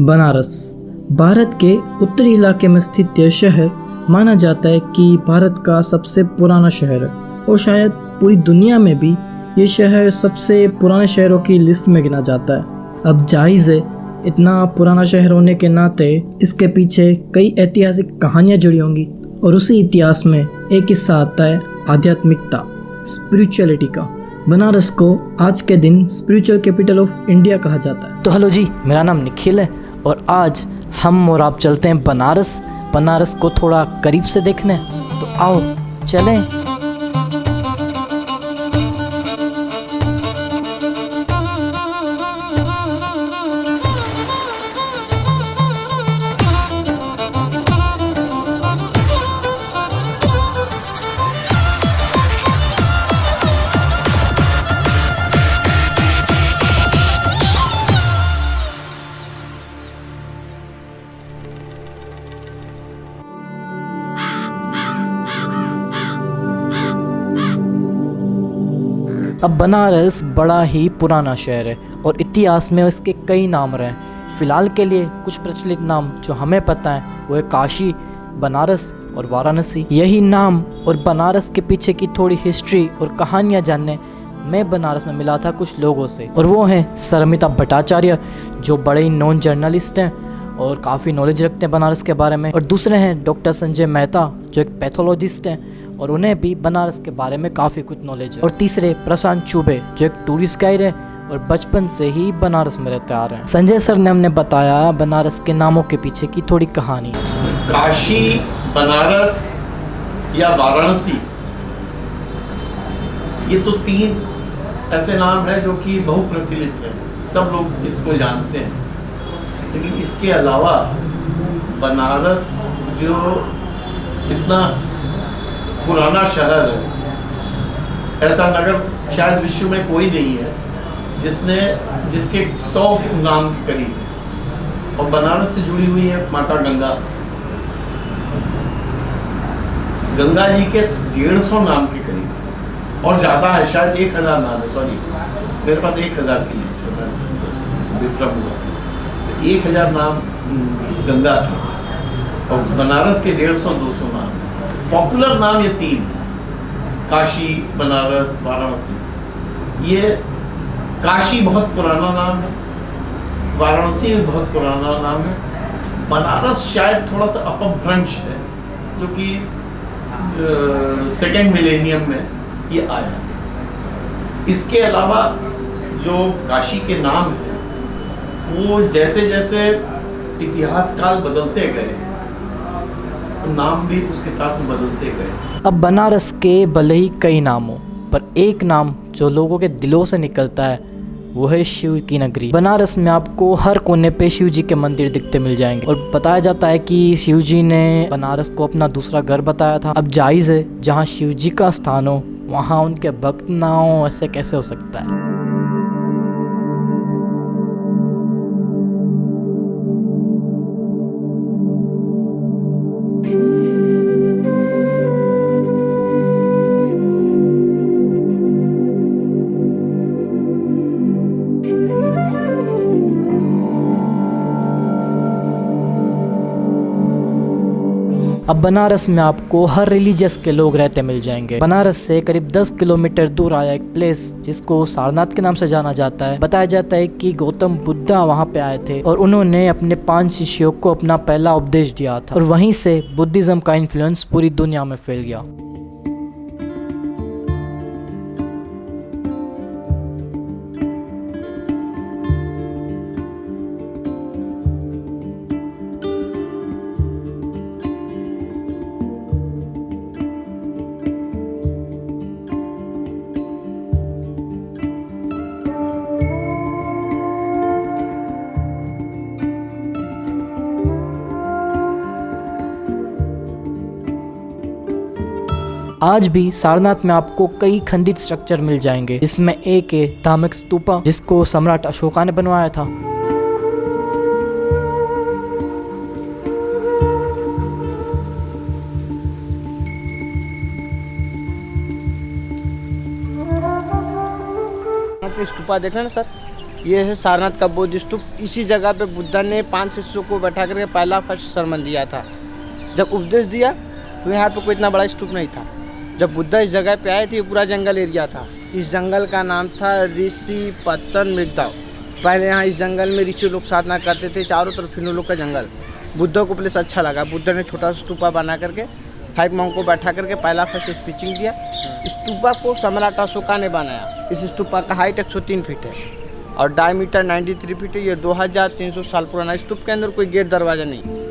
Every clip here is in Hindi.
बनारस भारत के उत्तरी इलाके में स्थित यह शहर माना जाता है कि भारत का सबसे पुराना शहर है और शायद पूरी दुनिया में भी ये शहर सबसे पुराने शहरों की लिस्ट में गिना जाता है। अब जाहिर है इतना पुराना शहर होने के नाते इसके पीछे कई ऐतिहासिक कहानियाँ जुड़ी होंगी और उसी इतिहास में एक हिस्सा आता है आध्यात्मिकता, स्पिरिचुअलिटी का। बनारस को आज के दिन स्पिरिचुअल कैपिटल ऑफ इंडिया कहा जाता है। तो हेलो जी, मेरा नाम निखिल है और आज हम और आप चलते हैं बनारस को थोड़ा करीब से देखने। तो आओ चलें। अब बनारस बड़ा ही पुराना शहर है और इतिहास में इसके कई नाम रहे हैं। फिलहाल के लिए कुछ प्रचलित नाम जो हमें पता है वो है काशी, बनारस और वाराणसी। यही नाम और बनारस के पीछे की थोड़ी हिस्ट्री और कहानियाँ जानने मैं बनारस में मिला था कुछ लोगों से, और वो हैं सरमिता भट्टाचार्य जो बड़े ही नॉन जर्नलिस्ट हैं और काफ़ी नॉलेज रखते हैं बनारस के बारे में, और दूसरे हैं डॉक्टर संजय मेहता जो एक पैथोलॉजिस्ट हैं और उन्हें भी बनारस के बारे में काफ़ी कुछ नॉलेज है, और तीसरे प्रशांत चुबे जो एक टूरिस्ट गाइड है और बचपन से ही बनारस में रहते आ रहे हैं। संजय सर ने हमने बताया बनारस के नामों के पीछे की थोड़ी कहानी। काशी, बनारस या वाराणसी, ये तो तीन ऐसे नाम हैं जो कि बहुप्रचलित हैं, सब लोग इसको जानते हैं। लेकिन इसके अलावा बनारस जो इतना पुराना शहर है, ऐसा नगर शायद विश्व में कोई नहीं है जिसके 100 के नाम के करीब है। और बनारस से जुड़ी हुई है माता गंगा जी के 150 नाम के करीब, और ज़्यादा है, शायद 1000 नाम है। सॉरी, मेरे पास 1000 की लिस्ट है, विक्रम हुआ 1000 नाम गंगा के, और बनारस के 150-200 नाम। पॉपुलर नाम ये तीन है, काशी, बनारस, वाराणसी। ये काशी बहुत पुराना नाम है, वाराणसी भी बहुत पुराना नाम है, बनारस शायद थोड़ा सा अपभ्रंश है जो कि सेकेंड मिलेनियम में ये आया। इसके अलावा जो काशी के नाम हैं वो जैसे जैसे इतिहास काल बदलते गए, नाम भी उसके साथ बदलते गए। अब बनारस के भले ही कई नामों पर एक नाम जो लोगों के दिलों से निकलता है वो है शिव की नगरी। बनारस में आपको हर कोने पे शिव जी के मंदिर दिखते मिल जाएंगे और बताया जाता है कि शिव जी ने बनारस को अपना दूसरा घर बताया था। अब जायज़ है जहाँ शिव जी का स्थान हो वहाँ उनके भक्त ना हो, ऐसे कैसे हो सकता है। अब बनारस में आपको हर रिलीजियस के लोग रहते मिल जाएंगे। बनारस से करीब 10 किलोमीटर दूर आया एक प्लेस जिसको सारनाथ के नाम से जाना जाता है। बताया जाता है कि गौतम बुद्धा वहां पे आए थे और उन्होंने अपने 5 शिष्यों को अपना पहला उपदेश दिया था और वहीं से बुद्धिज्म का इन्फ्लुएंस पूरी दुनिया में फैल गया। आज भी सारनाथ में आपको कई खंडित स्ट्रक्चर मिल जाएंगे, जिसमें एक है धामक स्तूपा जिसको सम्राट अशोका ने बनवाया था। स्तूपा देख रहे हैं ना सर, ये है सारनाथ का बौद्ध स्तूप। इसी जगह पे बुद्धा ने 5 शिष्यों को बैठा करके पहला फर्स्ट sermon दिया था। जब उपदेश दिया तो यहाँ पे कोई इतना बड़ा स्तूप नहीं था। जब बुद्धा इस जगह पे आए थे, ये पूरा जंगल एरिया था। इस जंगल का नाम था ऋषि पतन मृगदाव। पहले यहाँ इस जंगल में ऋषि लोग साधना करते थे, चारों तरफ हिंदू लोग का जंगल। बुद्धा को प्लेस अच्छा लगा। बुद्धा ने छोटा सा स्तूपा बना करके 5 monk को बैठा करके पहला फर्स्ट स्पीचिंग दिया। स्तूपा को सम्राट अशोका ने बनाया। इस स्तूपा का हाइट 103 फीट है और डायमीटर 93 फीट है। ये 2300 साल पुराना। स्तूप के अंदर कोई गेट दरवाजा नहीं।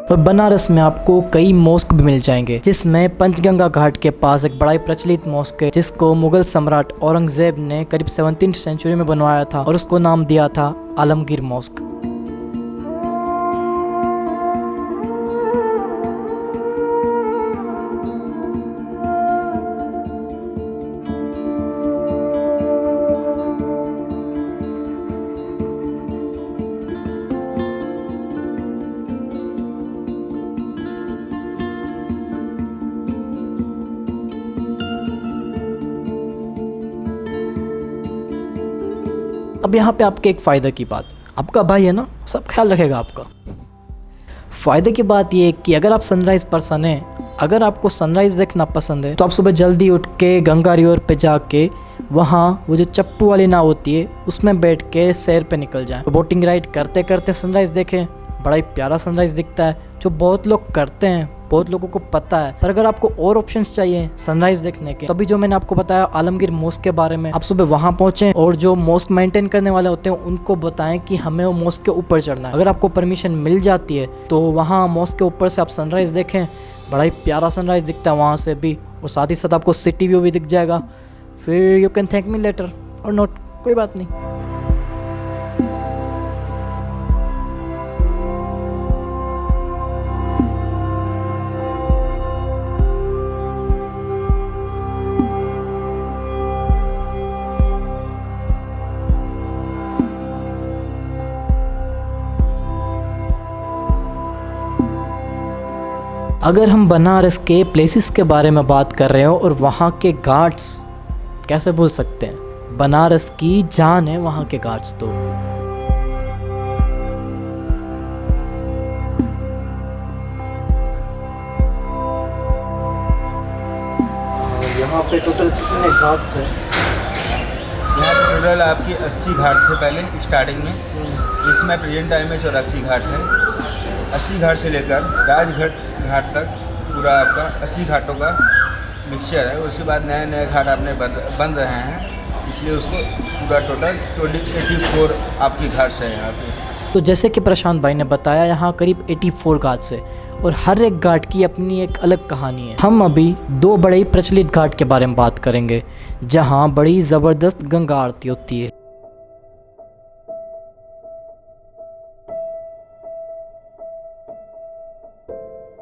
और बनारस में आपको कई मॉस्क भी मिल जाएंगे, जिसमें पंचगंगा घाट के पास एक बड़ा ही प्रचलित मॉस्क है, जिसको मुगल सम्राट औरंगजेब ने करीब 17th सेंचुरी में बनवाया था और उसको नाम दिया था आलमगीर मॉस्क। अब यहाँ पे आपके एक फ़ायदे की बात, आपका भाई है ना, सब ख्याल रखेगा आपका। फ़ायदे की बात ये है कि अगर आप सनराइज़ पर्सन हैं, अगर आपको सनराइज़ देखना पसंद है, तो आप सुबह जल्दी उठ के गंगा रिवर पे जाके वहाँ वो जो चप्पू वाली नाव होती है उसमें बैठ के सैर पे निकल जाएं। बोटिंग राइड करते करते सनराइज़ देखें। बड़ा ही प्यारा सनराइज़ दिखता है, जो बहुत लोग करते हैं, बहुत लोगों को पता है। पर अगर आपको और ऑप्शंस चाहिए सनराइज देखने के, तभी जो मैंने आपको बताया आलमगीर मॉस्क के बारे में, आप सुबह वहां पहुंचें और जो मॉस्क मेंटेन करने वाले होते हैं उनको बताएं कि हमें वो मॉस्क के ऊपर चढ़ना है। अगर आपको परमिशन मिल जाती है तो वहां मॉस्क के ऊपर से आप सनराइज देखें। बड़ा ही प्यारा सनराइज दिखता है वहाँ से भी, और साथ ही साथ आपको सिटी व्यू भी दिख जाएगा। फिर you can thank me later और नॉट, कोई बात नहीं। अगर हम बनारस के प्लेसेस के बारे में बात कर रहे हो और वहाँ के घाट्स, कैसे भूल सकते हैं, बनारस की जान है वहाँ के घाट्स। तो यहाँ पे टोटल कितने घाट्स हैं? यहाँ पे टोटल आपकी 80 घाट थे पहले स्टार्टिंग में। इसमें प्रेजेंट टाइम में 84 घाट है। 80 घाट से लेकर राजघाट घाट तक पूरा आपका 80 घाटों का मिक्सचर है। उसके बाद नए नए घाट आपने बन रहे हैं, इसलिए उसको पूरा टोटल 84 आपकी घाट्स है यहाँ पे। तो जैसे कि प्रशांत भाई ने बताया, यहाँ करीब 84 घाट्स है और हर एक घाट की अपनी एक अलग कहानी है। हम अभी 2 बड़े ही प्रचलित घाट के बारे में बात करेंगे, जहाँ बड़ी ज़बरदस्त गंगा आरती होती है।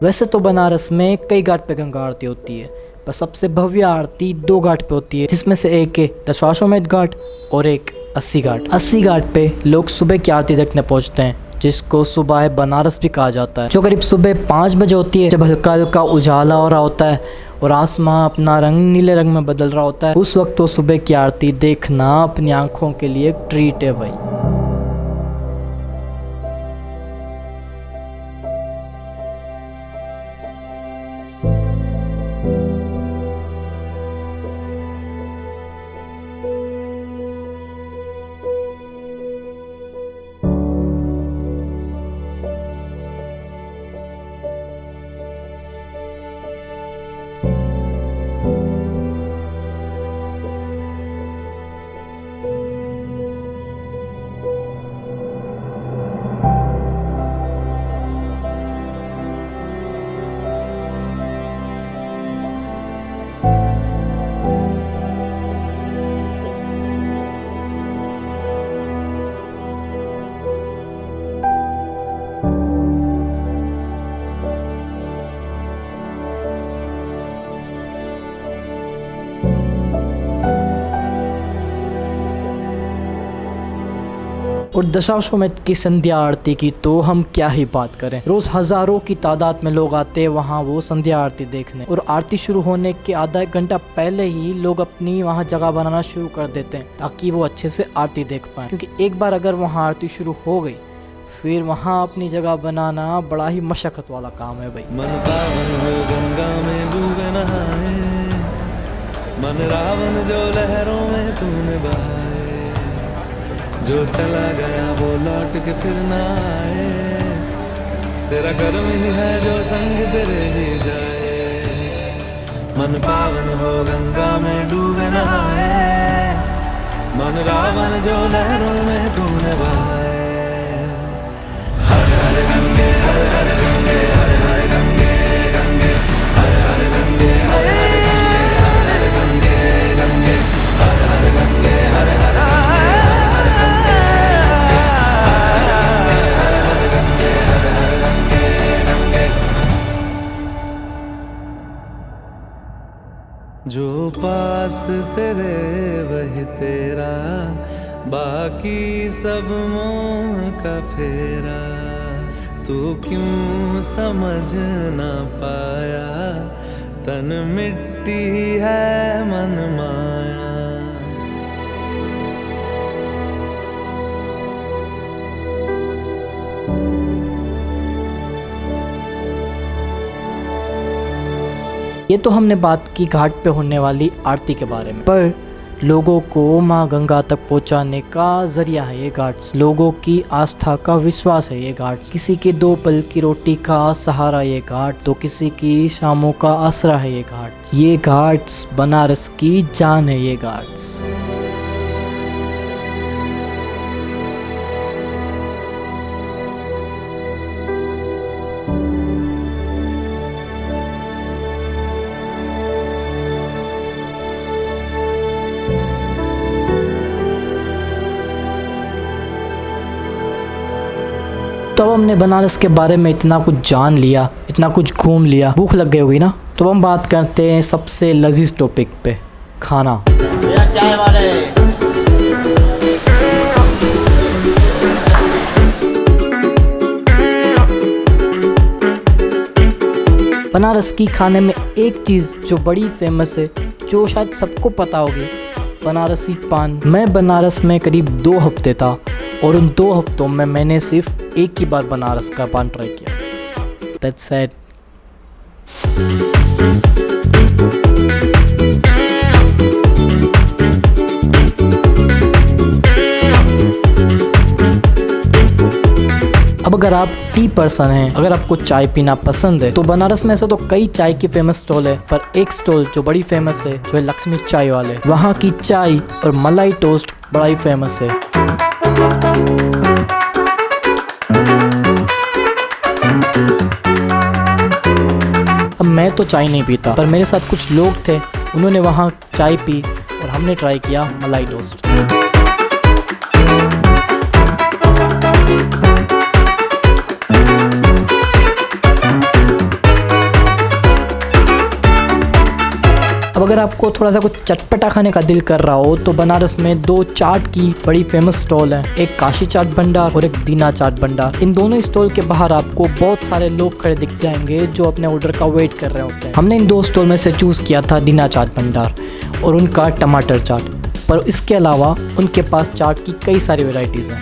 वैसे तो बनारस में कई घाट पे गंगा आरती होती है, पर सबसे भव्य आरती 2 घाट पे होती है, जिसमें से एक है दशाश्वमेध घाट और एक 80 घाट। 80 घाट पे लोग सुबह की आरती देखने पहुंचते हैं, जिसको सुबह बनारस भी कहा जाता है, जो करीब सुबह 5 बजे होती है, जब हल्का हल्का उजाला हो रहा होता है और आसमां अपना रंग नीले रंग में बदल रहा होता है। उस वक्त तो सुबह की आरती देखना अपनी आंखों के लिए एक ट्रीट है भाई। और दशाश्वमेध की संध्या आरती की तो हम क्या ही बात करें। रोज हजारों की तादाद में लोग आते हैं वहाँ वो संध्या आरती देखने, और आरती शुरू होने के आधा एक घंटा पहले ही लोग अपनी वहाँ जगह बनाना शुरू कर देते हैं ताकि वो अच्छे से आरती देख पाए, क्योंकि एक बार अगर वहाँ आरती शुरू हो गई फिर वहाँ अपनी जगह बनाना बड़ा ही मशक्कत वाला काम है भाई। मन पावन हो गंगा में डूबे नहाए, मन रावण जो लहरों में तूने बहाए, जो चला गया वो लौट के फिर ना आए, तेरा कर्म ही है जो संग तेरे ही जाए। मन पावन हो गंगा में डूबे नहाए, मन रावण जो लहरों में तूने बहाए। हर हर गंगे हर हर गंगे हर हर गंगे गंगे हर हर गंगे हर हर गंगे हर हर गंगे गंगे हर हर गंगे हर हर गंगे हर हर गंगे गंगे। जो पास तेरे वही तेरा, बाकी सब मोह का फेरा, तू क्यों समझ ना पाया, तन मिट्टी है मन माया। ये तो हमने बात की घाट पे होने वाली आरती के बारे में, पर लोगों को माँ गंगा तक पहुँचाने का जरिया है ये घाट्स। लोगों की आस्था का विश्वास है ये घाट्स। किसी के 2 पल की रोटी का सहारा ये घाट, तो किसी की शामों का आसरा है ये घाट। ये घाट्स बनारस की जान है ये घाट्स। तो अब हमने बनारस के बारे में इतना कुछ जान लिया, इतना कुछ घूम लिया, भूख लग गई होगी ना, तो हम बात करते हैं सबसे लजीज टॉपिक पे, खाना। चाय वाले बनारस की खाने में एक चीज़ जो बड़ी फेमस है, जो शायद सबको पता होगी, बनारसी पान। मैं बनारस में करीब 2 हफ्ते था और उन 2 हफ्तों में मैंने सिर्फ एक ही बार बनारस का पान ट्राई किया। That's it. अब अगर आप टी पर्सन हैं, अगर आपको चाय पीना पसंद है, तो बनारस में ऐसा तो कई चाय की फेमस स्टॉल है, पर एक स्टॉल जो बड़ी फेमस है जो है लक्ष्मी चाय वाले। वहाँ की चाय और मलाई टोस्ट बड़ा ही फेमस है। अब मैं तो चाय नहीं पीता, पर मेरे साथ कुछ लोग थे, उन्होंने वहाँ चाय पी और हमने ट्राई किया मलाई टोस्ट। अब अगर आपको थोड़ा सा कुछ चटपटा खाने का दिल कर रहा हो तो बनारस में 2 चाट की बड़ी फेमस स्टॉल हैं, एक काशी चाट भंडार और एक दीना चाट भंडार। इन दोनों स्टॉल के बाहर आपको बहुत सारे लोग खड़े दिख जाएंगे जो अपने ऑर्डर का वेट कर रहे होते हैं। हमने इन 2 स्टॉल में से चूज़ किया था दीना चाट भंडार और उनका टमाटर चाट, पर इसके अलावा उनके पास चाट की कई सारी वेराइटीज़ हैं।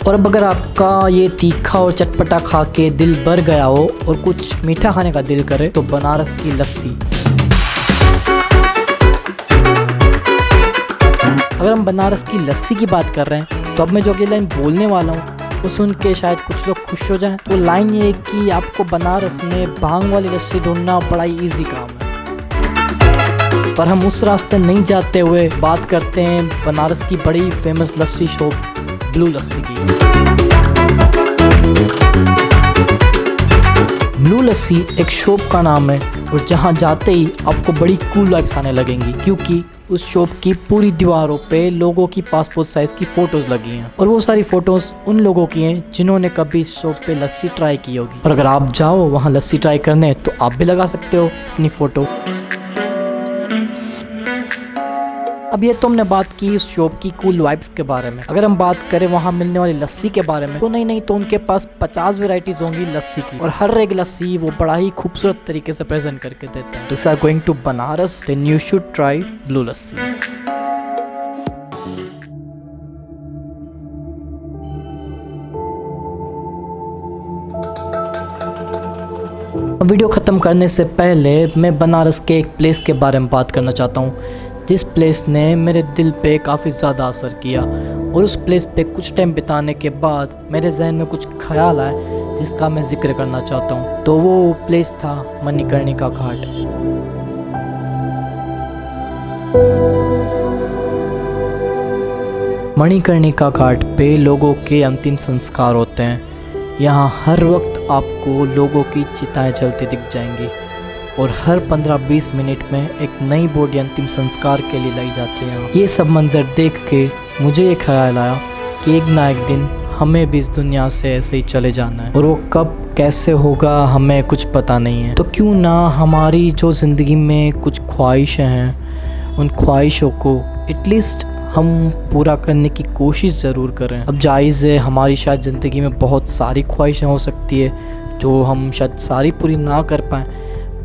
और अब अगर आपका ये तीखा और चटपटा खा के दिल भर गया हो और कुछ मीठा खाने का दिल करे तो बनारस की लस्सी। अगर हम बनारस की लस्सी की बात कर रहे हैं तो अब मैं जो अगली लाइन बोलने वाला हूँ वो सुन के शायद कुछ लोग खुश हो जाएं। तो लाइन ये है कि आपको बनारस में भांग वाली लस्सी ढूंढना बड़ा ही ईजी काम है, पर हम उस रास्ते नहीं जाते हुए बात करते हैं बनारस की बड़ी फेमस लस्सी शॉप ब्लू लस्सी की। ब्लू लस्सी एक शॉप का नाम है और जहाँ जाते ही आपको बड़ी कूल वाइब्स आने लगेंगी, क्योंकि उस शॉप की पूरी दीवारों पे लोगों की पासपोर्ट साइज की फोटोज लगी हैं और वो सारी फोटोज उन लोगों की हैं जिन्होंने कभी इस शॉप पे लस्सी ट्राई की होगी। और अगर आप जाओ वहाँ लस्सी ट्राई करने तो आप भी लगा सकते हो अपनी फोटो। अब ये तो हमने बात की इस शॉप की कूल वाइब्स के बारे में। अगर हम बात करें वहाँ मिलने वाली लस्सी के बारे में, तो नहीं तो उनके पास 50 वेराइटीज होंगी लस्सी की, और हर एक लस्सी वो बड़ा ही खूबसूरत तरीके से प्रेजेंट करके देते हैं। तो if you are going to Banaras then you should try blue lassi. Video ख़त्म करने से पहले मैं बनारस के एक प्लेस के बारे में बात करना चाहता हूँ, जिस प्लेस ने मेरे दिल पे काफ़ी ज़्यादा असर किया, और उस प्लेस पे कुछ टाइम बिताने के बाद मेरे जहन में कुछ ख्याल आए जिसका मैं जिक्र करना चाहता हूँ। तो वो प्लेस था मणिकर्णिका घाट। मणिकर्णिका घाट पे लोगों के अंतिम संस्कार होते हैं। यहाँ हर वक्त आपको लोगों की चिताएं जलती दिख जाएंगी, और हर 15-20 मिनट में एक नई बॉडी अंतिम संस्कार के लिए लाई जाती है। ये सब मंजर देख के मुझे ये ख्याल आया कि एक ना एक दिन हमें भी इस दुनिया से ऐसे ही चले जाना है, और वो कब कैसे होगा हमें कुछ पता नहीं है। तो क्यों ना हमारी जो ज़िंदगी में कुछ ख्वाहिशें हैं, उन ख्वाहिशों को एटलीस्ट हम पूरा करने की कोशिश ज़रूर करें। अब जायज़ है हमारी शायद ज़िंदगी में बहुत सारी ख्वाहिशें हो सकती है जो हम शायद सारी पूरी ना कर पाएँ,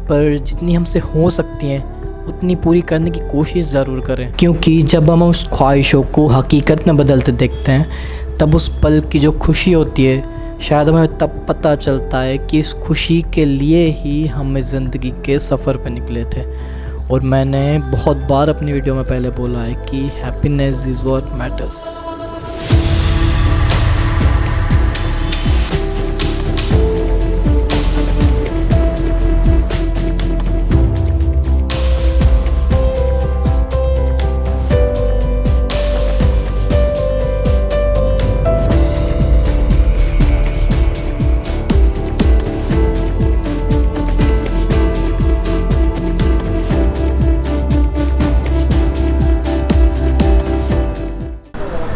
पर जितनी हमसे हो सकती हैं उतनी पूरी करने की कोशिश ज़रूर करें। क्योंकि जब हम उस ख्वाहिशों को हकीकत में बदलते देखते हैं, तब उस पल की जो खुशी होती है शायद हमें तब पता चलता है कि इस खुशी के लिए ही हम इस ज़िंदगी के सफ़र पर निकले थे। और मैंने बहुत बार अपनी वीडियो में पहले बोला है कि हैप्पीनेस इज़ व्हाट मैटर्स।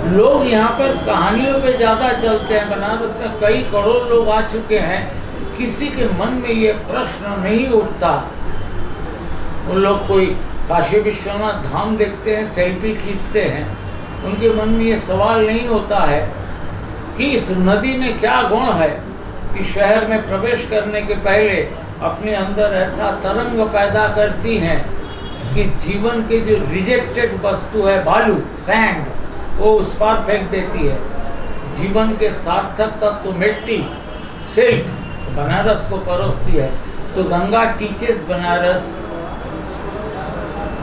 लोग यहाँ पर कहानियों पे ज़्यादा चलते हैं। बनारस में कई करोड़ लोग आ चुके हैं, किसी के मन में ये प्रश्न नहीं उठता। उन लोग कोई काशी विश्वनाथ धाम देखते हैं, सेल्फी खींचते हैं, उनके मन में ये सवाल नहीं होता है कि इस नदी में क्या गुण है कि शहर में प्रवेश करने के पहले अपने अंदर ऐसा तरंग पैदा करती हैं कि जीवन के जो रिजेक्टेड वस्तु है, बालू, सैंड, वो उस पार फेंक देती है। जीवन के सार्थक तत्व मिट्टी, सिल्क बनारस को परोसती है। तो Ganga teaches Banaras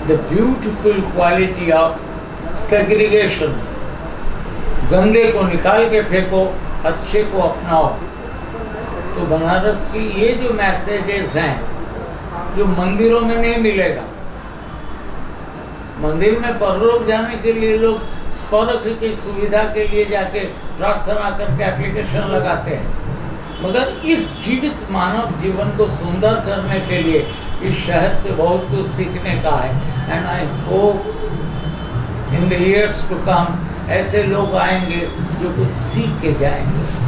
the beautiful quality of segregation. गंदे को निकाल के फेंको, अच्छे को अपनाओ। तो बनारस की ये जो मैसेजेस हैं, जो मंदिरों में नहीं मिलेगा। मंदिर में परलोक जाने के लिए लोग स्वर्ग की सुविधा के लिए जाके प्रार्थना करके एप्लीकेशन लगाते हैं, मगर इस जीवित मानव जीवन को सुंदर करने के लिए इस शहर से बहुत कुछ सीखने का है। And I hope in the years to come ऐसे लोग आएंगे जो कुछ सीख के जाएंगे।